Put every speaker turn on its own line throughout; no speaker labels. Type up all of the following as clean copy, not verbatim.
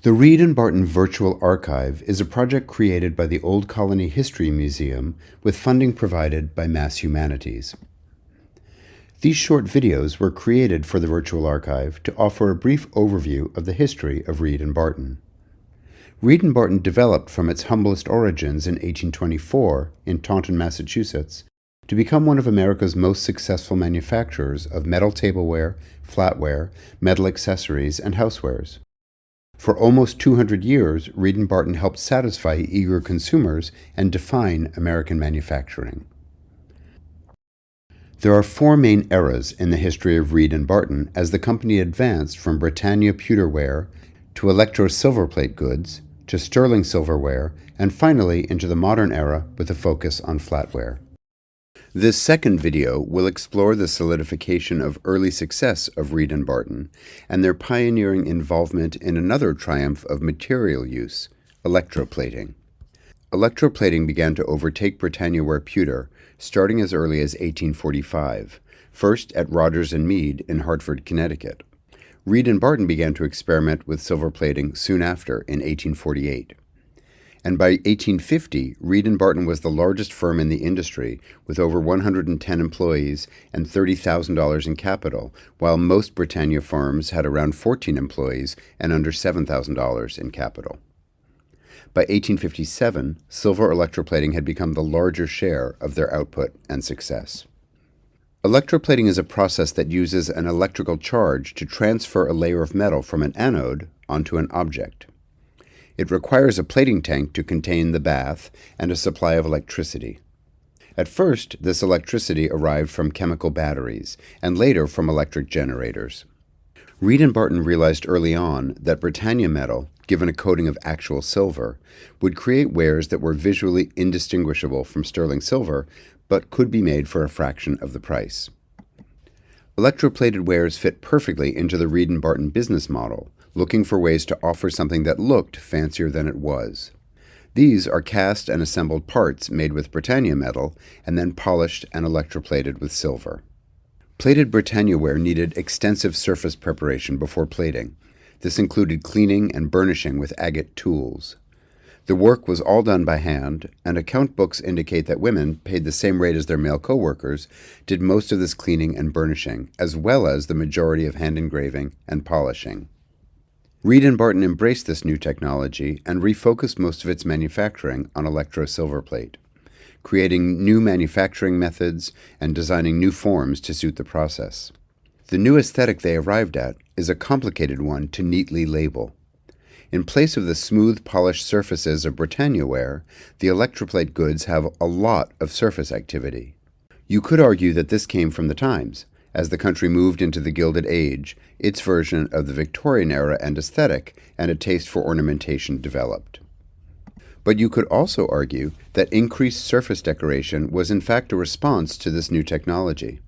The Reed and Barton Virtual Archive is a project created by the Old Colony History Museum with funding provided by Mass Humanities. These short videos were created for the Virtual Archive to offer a brief overview of the history of Reed and Barton. Reed and Barton developed from its humblest origins in 1824 in Taunton, Massachusetts, to become one of America's most successful manufacturers of metal tableware, flatware, metal accessories, and housewares. For almost 200 years, Reed and Barton helped satisfy eager consumers and define American manufacturing. There are four main eras in the history of Reed and Barton as the company advanced from Britannia pewterware to electro-silverplate goods to sterling silverware and finally into the modern era with a focus on flatware. This second video will explore the solidification of early success of Reed and Barton and their pioneering involvement in another triumph of material use, electroplating. Electroplating began to overtake Britannia-ware pewter starting as early as 1845, first at Rogers and Mead in Hartford, Connecticut. Reed and Barton began to experiment with silverplating soon after in 1848. And by 1850, Reed and Barton was the largest firm in the industry with over 110 employees and $30,000 in capital, while most Britannia firms had around 14 employees and under $7,000 in capital. By 1857, silver electroplating had become the larger share of their output and success. Electroplating is a process that uses an electrical charge to transfer a layer of metal from an anode onto an object. It requires a plating tank to contain the bath and a supply of electricity. At first, this electricity arrived from chemical batteries and later from electric generators. Reed and Barton realized early on that Britannia metal, given a coating of actual silver, would create wares that were visually indistinguishable from sterling silver but could be made for a fraction of the price. Electroplated wares fit perfectly into the Reed and Barton business model, looking for ways to offer something that looked fancier than it was. These are cast and assembled parts made with Britannia metal and then polished and electroplated with silver. Plated Britannia ware needed extensive surface preparation before plating. This included cleaning and burnishing with agate tools. The work was all done by hand, and account books indicate that women, paid the same rate as their male co-workers, did most of this cleaning and burnishing, as well as the majority of hand engraving and polishing. Reed and Barton embraced this new technology and refocused most of its manufacturing on electro-silverplate, creating new manufacturing methods and designing new forms to suit the process. The new aesthetic they arrived at is a complicated one to neatly label. In place of the smooth, polished surfaces of Britannia ware, the electroplate goods have a lot of surface activity. You could argue that this came from the times. As the country moved into the Gilded Age, its version of the Victorian era and aesthetic and a taste for ornamentation developed. But you could also argue that increased surface decoration was in fact a response to this new technology.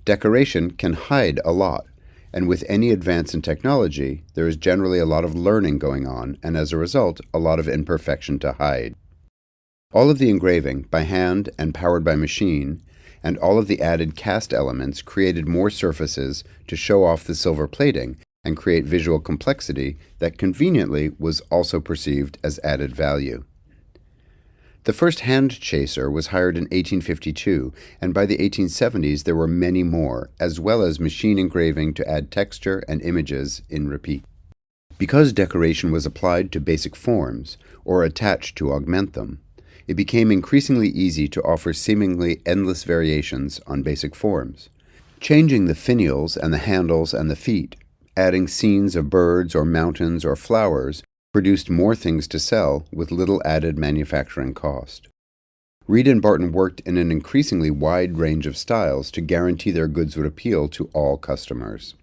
Decoration can hide a lot, and with any advance in technology, there is generally a lot of learning going on, and as a result, a lot of imperfection to hide. All of the engraving, by hand and powered by machine, and all of the added cast elements created more surfaces to show off the silver plating and create visual complexity that conveniently was also perceived as added value. The first hand chaser was hired in 1852, and by the 1870s there were many more, as well as machine engraving to add texture and images in repeat. Because decoration was applied to basic forms, or attached to augment them, it became increasingly easy to offer seemingly endless variations on basic forms. Changing the finials and the handles and the feet, adding scenes of birds or mountains or flowers, produced more things to sell with little added manufacturing cost. Reed and Barton worked in an increasingly wide range of styles to guarantee their goods would appeal to all customers.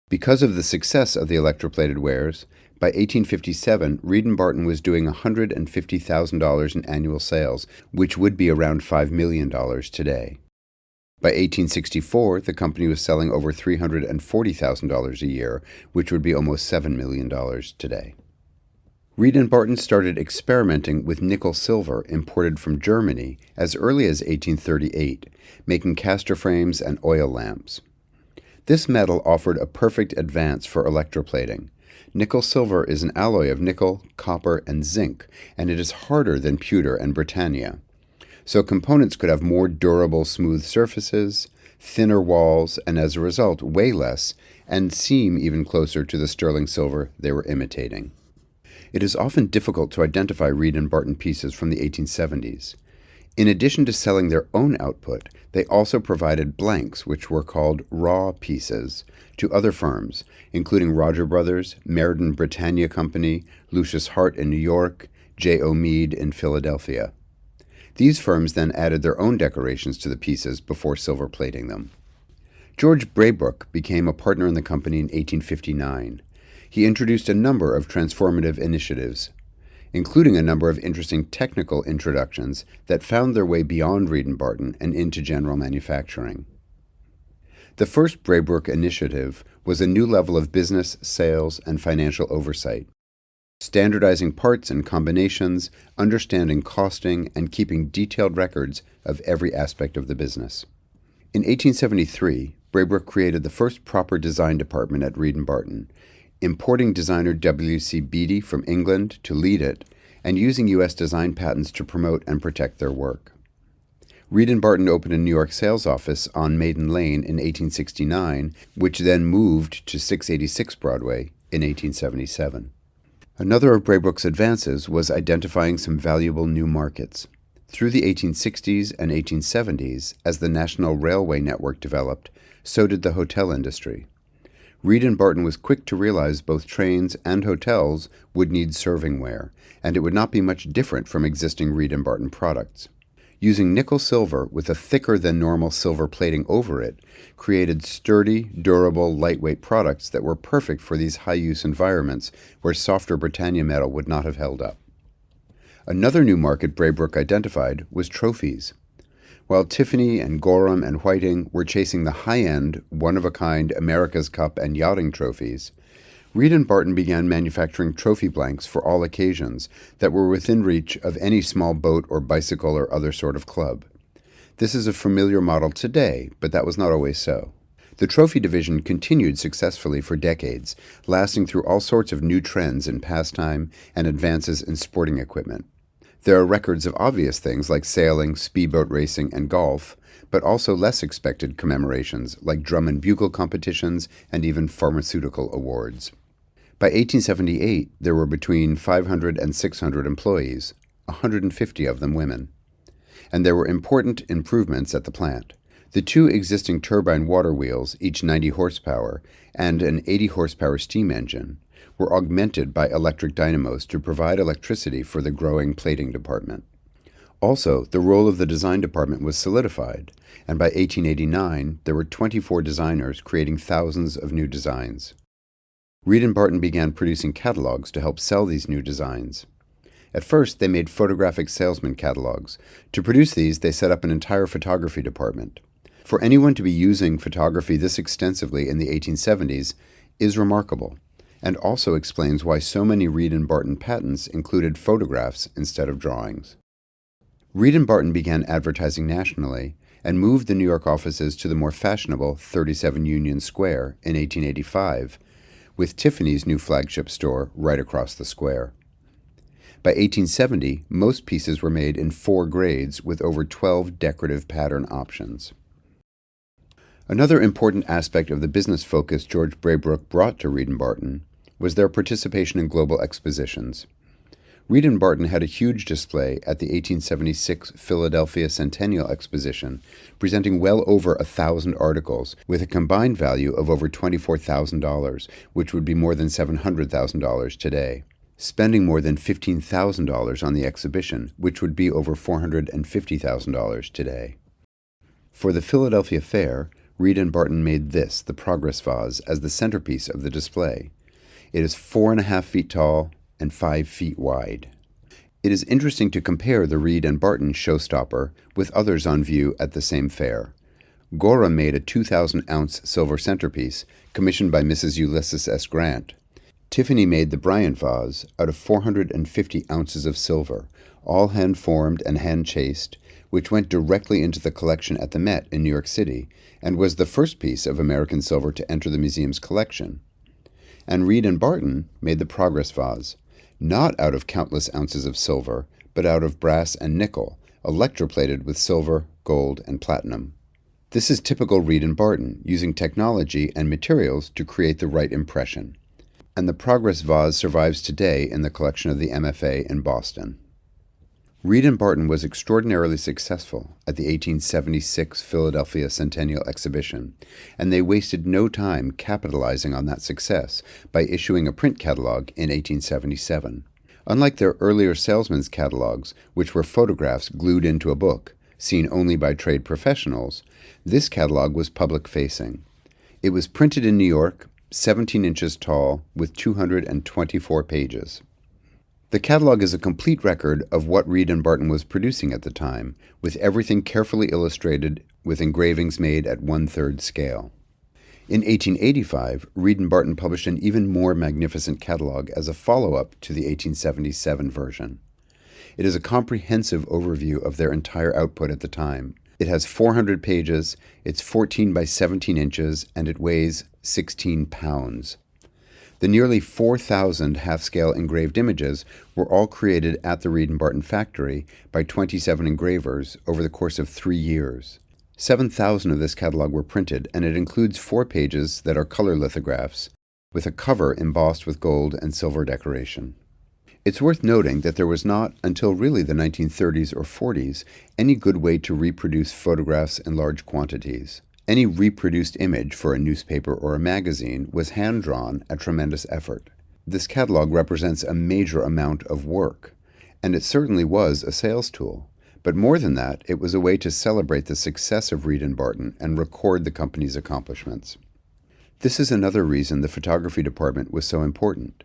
Because of the success of the electroplated wares, by 1857, Reed and Barton was doing $150,000 in annual sales, which would be around $5 million today. By 1864, the company was selling over $340,000 a year, which would be almost $7 million today. Reed and Barton started experimenting with nickel silver imported from Germany as early as 1838, making caster frames and oil lamps. This metal offered a perfect advance for electroplating, Nickel silver is an alloy of nickel, copper, and zinc, and it is harder than pewter and Britannia. So components could have more durable, smooth surfaces, thinner walls, and as a result, weigh less and seem even closer to the sterling silver they were imitating. It is often difficult to identify Reed and Barton pieces from the 1870s. In addition to selling their own output, they also provided blanks, which were called raw pieces, to other firms, including Roger Brothers, Meriden Britannia Company, Lucius Hart in New York, J. O. Mead in Philadelphia. These firms then added their own decorations to the pieces before silver plating them. George Brabrook became a partner in the company in 1859. He introduced a number of transformative initiatives, including a number of interesting technical introductions that found their way beyond Reed and Barton and into general manufacturing. The first Brabrook initiative was a new level of business, sales, and financial oversight, standardizing parts and combinations, understanding costing, and keeping detailed records of every aspect of the business. In 1873, Brabrook created the first proper design department at Reed and Barton, importing designer W.C. Beatty from England to lead it, and using U.S. design patents to promote and protect their work. Reed and Barton opened a New York sales office on Maiden Lane in 1869, which then moved to 686 Broadway in 1877. Another of Brabrook's advances was identifying some valuable new markets. Through the 1860s and 1870s, as the national railway network developed, so did the hotel industry. Reed and Barton was quick to realize both trains and hotels would need serving ware, and it would not be much different from existing Reed and Barton products. Using nickel silver with a thicker than normal silver plating over it created sturdy, durable, lightweight products that were perfect for these high-use environments where softer Britannia metal would not have held up. Another new market Brabrook identified was trophies. While Tiffany and Gorham and Whiting were chasing the high-end, one-of-a-kind America's Cup and yachting trophies, Reed and Barton began manufacturing trophy blanks for all occasions that were within reach of any small boat or bicycle or other sort of club. This is a familiar model today, but that was not always so. The trophy division continued successfully for decades, lasting through all sorts of new trends in pastime and advances in sporting equipment. There are records of obvious things like sailing, speedboat racing, and golf, but also less expected commemorations like drum and bugle competitions and even pharmaceutical awards. By 1878, there were between 500 and 600 employees, 150 of them women. And there were important improvements at the plant. The two existing turbine water wheels, each 90 horsepower, and an 80 horsepower steam engine, were augmented by electric dynamos to provide electricity for the growing plating department. Also, the role of the design department was solidified, and by 1889 there were 24 designers creating thousands of new designs. Reed and Barton began producing catalogs to help sell these new designs. At first, they made photographic salesman catalogs. To produce these, they set up an entire photography department. For anyone to be using photography this extensively in the 1870s is remarkable, and also explains why so many Reed and Barton patents included photographs instead of drawings. Reed and Barton began advertising nationally and moved the New York offices to the more fashionable 37 Union Square in 1885, with Tiffany's new flagship store right across the square. By 1870, most pieces were made in 4 grades with over 12 decorative pattern options. Another important aspect of the business focus George Brabrook brought to Reed and Barton was their participation in global expositions. Reed and Barton had a huge display at the 1876 Philadelphia Centennial Exposition, presenting well over 1,000 articles with a combined value of over $24,000, which would be more than $700,000 today. Spending more than $15,000 on the exhibition, which would be over $450,000 today. For the Philadelphia Fair, Reed and Barton made this, the Progress Vase, as the centerpiece of the display. It is 4.5 feet tall and 5 feet wide. It is interesting to compare the Reed and Barton showstopper with others on view at the same fair. Gorham made a 2,000-ounce silver centerpiece commissioned by Mrs. Ulysses S. Grant. Tiffany made the Bryant vase out of 450 ounces of silver, all hand-formed and hand-chased, which went directly into the collection at the Met in New York City and was the first piece of American silver to enter the museum's collection. And Reed and Barton made the Progress vase, not out of countless ounces of silver, but out of brass and nickel, electroplated with silver, gold, and platinum. This is typical Reed and Barton, using technology and materials to create the right impression. And the Progress vase survives today in the collection of the MFA in Boston. Reed and Barton was extraordinarily successful at the 1876 Philadelphia Centennial Exhibition, and they wasted no time capitalizing on that success by issuing a print catalog in 1877. Unlike their earlier salesmen's catalogs, which were photographs glued into a book, seen only by trade professionals, this catalog was public-facing. It was printed in New York, 17 inches tall, with 224 pages. The catalog is a complete record of what Reed and Barton was producing at the time, with everything carefully illustrated with engravings made at 1/3 scale. In 1885, Reed and Barton published an even more magnificent catalog as a follow-up to the 1877 version. It is a comprehensive overview of their entire output at the time. It has 400 pages, it's 14 by 17 inches, and it weighs 16 pounds. The nearly 4,000 half-scale engraved images were all created at the Reed and Barton factory by 27 engravers over the course of 3 years. 7,000 of this catalog were printed, and it includes 4 pages that are color lithographs, with a cover embossed with gold and silver decoration. It's worth noting that there was not, until really the 1930s or 40s, any good way to reproduce photographs in large quantities. Any reproduced image for a newspaper or a magazine was hand-drawn at tremendous effort. This catalog represents a major amount of work, and it certainly was a sales tool. But more than that, it was a way to celebrate the success of Reed and Barton and record the company's accomplishments. This is another reason the photography department was so important.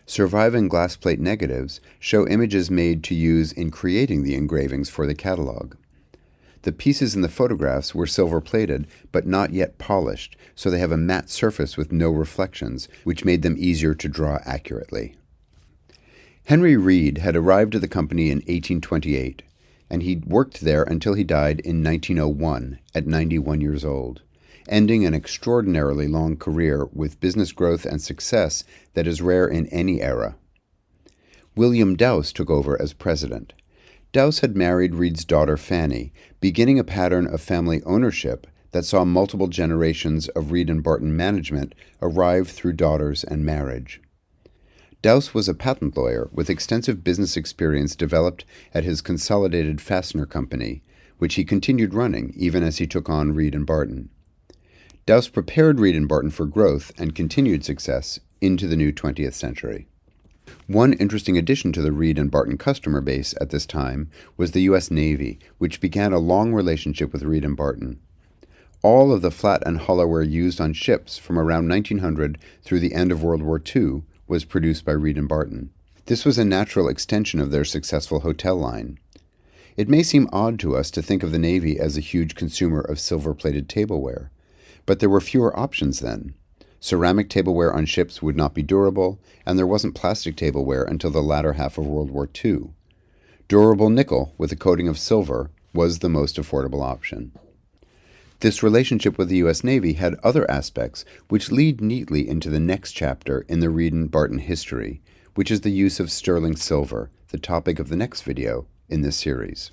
Surviving glass plate negatives show images made to use in creating the engravings for the catalog. The pieces in the photographs were silver-plated, but not yet polished, so they have a matte surface with no reflections, which made them easier to draw accurately. Henry Reed had arrived at the company in 1828, and he worked there until he died in 1901 at 91 years old, ending an extraordinarily long career with business growth and success that is rare in any era. William Dowse took over as president. Dowse had married Reed's daughter Fanny, beginning a pattern of family ownership that saw multiple generations of Reed and Barton management arrive through daughters and marriage. Dowse was a patent lawyer with extensive business experience developed at his Consolidated Fastener Company, which he continued running even as he took on Reed and Barton. Dowse prepared Reed and Barton for growth and continued success into the new 20th century. One interesting addition to the Reed and Barton customer base at this time was the U.S. Navy, which began a long relationship with Reed and Barton. All of the flat and hollowware used on ships from around 1900 through the end of World War II was produced by Reed and Barton. This was a natural extension of their successful hotel line. It may seem odd to us to think of the Navy as a huge consumer of silver-plated tableware, but there were fewer options then. Ceramic tableware on ships would not be durable, and there wasn't plastic tableware until the latter half of World War II. Durable nickel with a coating of silver was the most affordable option. This relationship with the U.S. Navy had other aspects which lead neatly into the next chapter in the Reed and Barton history, which is the use of sterling silver, the topic of the next video in this series.